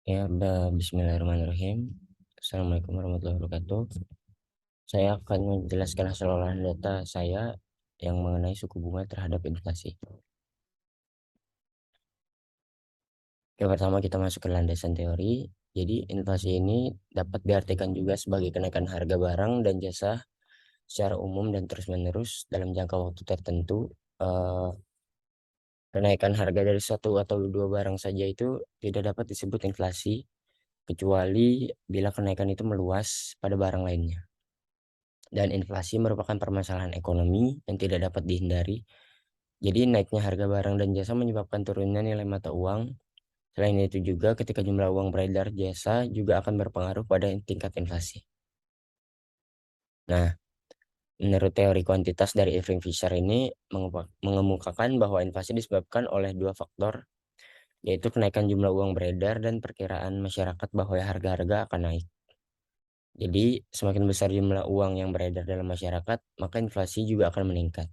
Ya, udah. Bismillahirrahmanirrahim. Assalamualaikum warahmatullahi wabarakatuh. Saya akan menjelaskan hasil olahan data saya yang mengenai suku bunga terhadap inflasi. Yang pertama kita masuk ke landasan teori. Jadi inflasi ini dapat diartikan juga sebagai kenaikan harga barang dan jasa secara umum dan terus-menerus dalam jangka waktu tertentu. Eh, Kenaikan harga dari satu atau dua barang saja itu tidak dapat disebut inflasi, kecuali bila kenaikan itu meluas pada barang lainnya. Dan inflasi merupakan permasalahan ekonomi yang tidak dapat dihindari. Jadi naiknya harga barang dan jasa menyebabkan turunnya nilai mata uang. Selain itu juga ketika jumlah uang beredar jasa juga akan berpengaruh pada tingkat inflasi. Nah, menurut teori kuantitas dari Irving Fisher ini mengemukakan bahwa inflasi disebabkan oleh dua faktor, yaitu kenaikan jumlah uang beredar dan perkiraan masyarakat bahwa harga-harga akan naik. Jadi, semakin besar jumlah uang yang beredar dalam masyarakat, maka inflasi juga akan meningkat.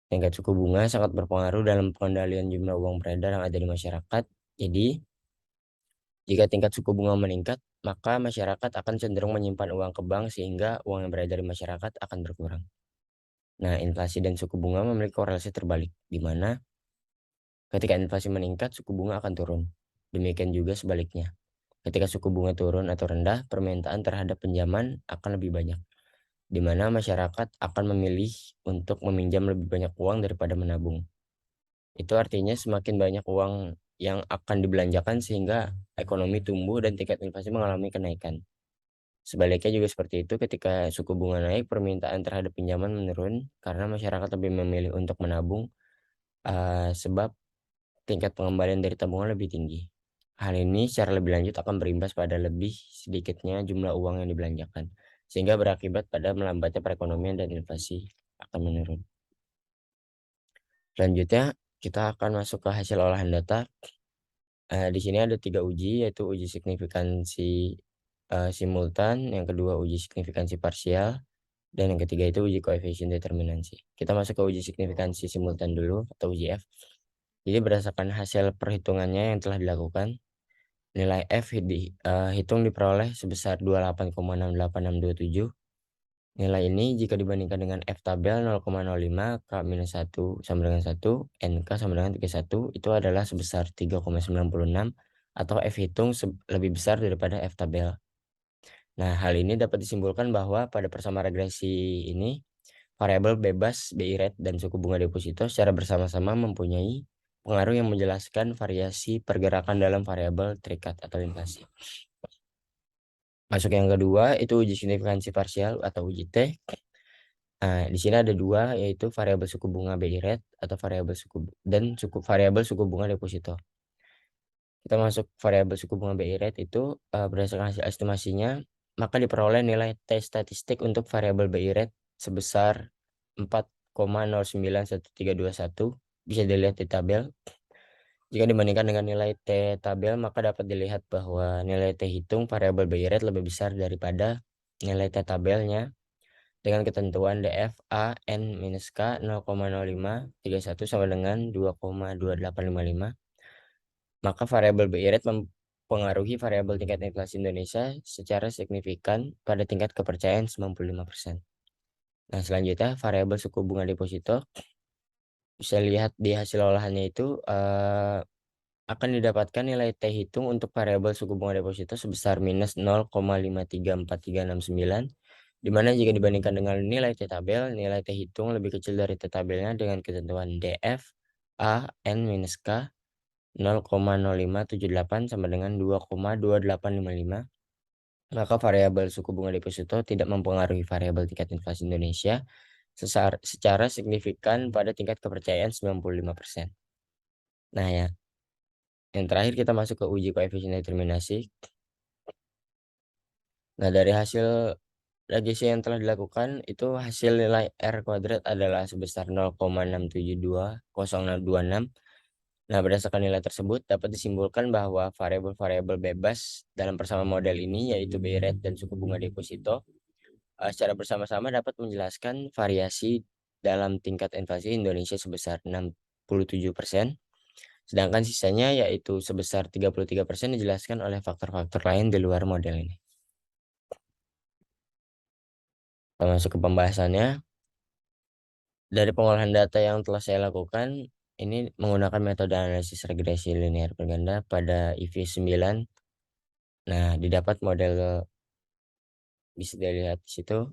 Tingkat suku bunga sangat berpengaruh dalam pengendalian jumlah uang beredar yang ada di masyarakat. Jadi, jika tingkat suku bunga meningkat, maka masyarakat akan cenderung menyimpan uang ke bank sehingga uang yang beredar di masyarakat akan berkurang. Nah, inflasi dan suku bunga memiliki korelasi terbalik, di mana ketika inflasi meningkat, suku bunga akan turun. Demikian juga sebaliknya. Ketika suku bunga turun atau rendah, permintaan terhadap pinjaman akan lebih banyak, di mana masyarakat akan memilih untuk meminjam lebih banyak uang daripada menabung. Itu artinya semakin banyak uang yang akan dibelanjakan sehingga ekonomi tumbuh dan tingkat inflasi mengalami kenaikan. Sebaliknya juga seperti itu ketika suku bunga naik, permintaan terhadap pinjaman menurun karena masyarakat lebih memilih untuk menabung, sebab tingkat pengembalian dari tabungan lebih tinggi. Hal ini secara lebih lanjut akan berimbas pada lebih sedikitnya jumlah uang yang dibelanjakan, sehingga berakibat pada melambatnya perekonomian dan inflasi akan menurun. Selanjutnya, kita akan masuk ke hasil olahan data. Di sini ada 3 uji, yaitu uji signifikansi simultan, yang kedua uji signifikansi parsial, dan yang ketiga itu uji koefisien determinansi. Kita masuk ke uji signifikansi simultan dulu atau uji F. Jadi berdasarkan hasil perhitungannya yang telah dilakukan, nilai F dihitung diperoleh sebesar 28,68627. Nilai ini jika dibandingkan dengan F tabel 0,05, K-1 sama dengan 1, NK sama dengan 31, itu adalah sebesar 3,96 atau F hitung lebih besar daripada F tabel. Nah, hal ini dapat disimpulkan bahwa pada persama regresi ini, variabel bebas BI rate dan suku bunga deposito secara bersama-sama mempunyai pengaruh yang menjelaskan variasi pergerakan dalam variabel terikat atau inflasi. Masuk yang kedua, itu uji signifikansi parsial atau uji T. Nah, di sini ada dua, yaitu variabel suku bunga BI rate atau variabel suku bunga deposito. Kita masuk variabel suku bunga BI rate itu berdasarkan hasil estimasinya, maka diperoleh nilai T statistik untuk variabel BI rate sebesar 4,091321. Bisa dilihat di tabel. Jika dibandingkan dengan nilai T tabel, maka dapat dilihat bahwa nilai T hitung variabel BI rate lebih besar daripada nilai T tabelnya dengan ketentuan DF A N minus K 0,0531 sama dengan 2,2855. Maka variabel BI rate mempengaruhi variabel tingkat inflasi Indonesia secara signifikan pada tingkat kepercayaan 95%. Nah, selanjutnya variabel suku bunga deposito bisa lihat di hasil olahannya itu akan didapatkan nilai T hitung untuk variabel suku bunga deposito sebesar minus 0,534369, di mana jika dibandingkan dengan nilai T tabel, nilai T hitung lebih kecil dari T tabelnya dengan ketentuan DF A N minus K 0,0578 sama dengan 2,2855. Maka variabel suku bunga deposito tidak mempengaruhi variabel tingkat inflasi Indonesia secara signifikan pada tingkat kepercayaan 95%. Nah ya, yang terakhir kita masuk ke uji koefisien determinasi. Nah, dari hasil regresi yang telah dilakukan, itu hasil nilai R kuadrat adalah sebesar 0,6720026. Nah, berdasarkan nilai tersebut dapat disimpulkan bahwa variabel-variabel bebas dalam persama model ini, yaitu BI rate dan suku bunga deposito, secara bersama-sama dapat menjelaskan variasi dalam tingkat inflasi Indonesia sebesar 67%, Sedangkan sisanya yaitu sebesar 33% dijelaskan oleh faktor-faktor lain di luar model ini. Kita masuk ke pembahasannya. Dari pengolahan data yang telah saya lakukan, ini menggunakan metode analisis regresi linear berganda pada IV9. Nah, didapat model, bisa dilihat di situ.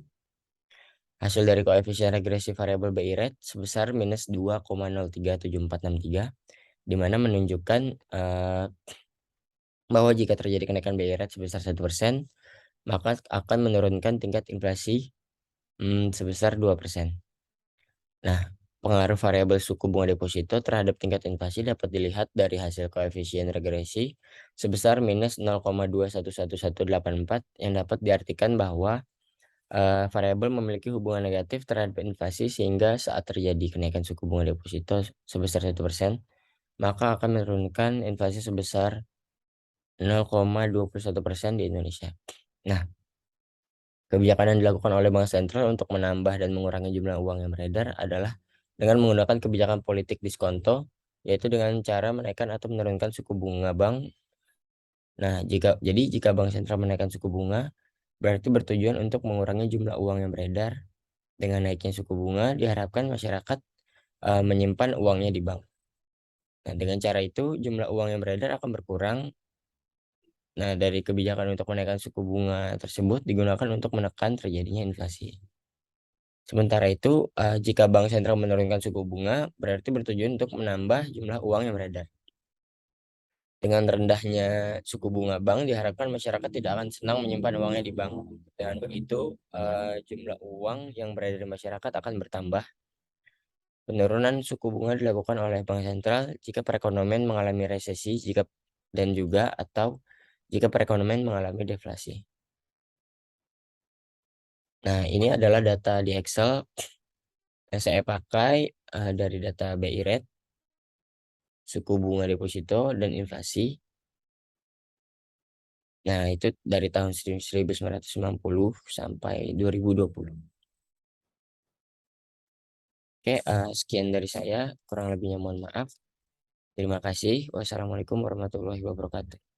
Hasil dari koefisien regresi variabel BI rate sebesar minus 2,037463, di mana menunjukkan bahwa jika terjadi kenaikan BI rate sebesar 1%, maka akan menurunkan tingkat inflasi sebesar 2%. Nah, pengaruh variabel suku bunga deposito terhadap tingkat inflasi dapat dilihat dari hasil koefisien regresi sebesar minus 0,211184, yang dapat diartikan bahwa variabel memiliki hubungan negatif terhadap inflasi, sehingga saat terjadi kenaikan suku bunga deposito sebesar 1%, maka akan menurunkan inflasi sebesar 0,21% di Indonesia. Nah, kebijakan yang dilakukan oleh Bank Sentral untuk menambah dan mengurangi jumlah uang yang beredar adalah dengan menggunakan kebijakan politik diskonto, yaitu dengan cara menaikkan atau menurunkan suku bunga bank. Nah, jika Bank Sentral menaikkan suku bunga, berarti bertujuan untuk mengurangi jumlah uang yang beredar. Dengan naiknya suku bunga, diharapkan masyarakat menyimpan uangnya di bank. Nah, dengan cara itu jumlah uang yang beredar akan berkurang. Nah, dari kebijakan untuk menaikkan suku bunga tersebut digunakan untuk menekan terjadinya inflasi. Sementara itu, jika bank sentral menurunkan suku bunga, berarti bertujuan untuk menambah jumlah uang yang beredar. Dengan rendahnya suku bunga bank, diharapkan masyarakat tidak akan senang menyimpan uangnya di bank. Dengan begitu, jumlah uang yang beredar di masyarakat akan bertambah. Penurunan suku bunga dilakukan oleh bank sentral jika perekonomian mengalami resesi, dan juga atau jika perekonomian mengalami deflasi. Nah, ini adalah data di Excel yang saya pakai dari data BI rate, suku bunga deposito, dan inflasi. Nah, itu dari tahun 1990 sampai 2020. Oke, sekian dari saya. Kurang lebihnya mohon maaf. Terima kasih. Wassalamualaikum warahmatullahi wabarakatuh.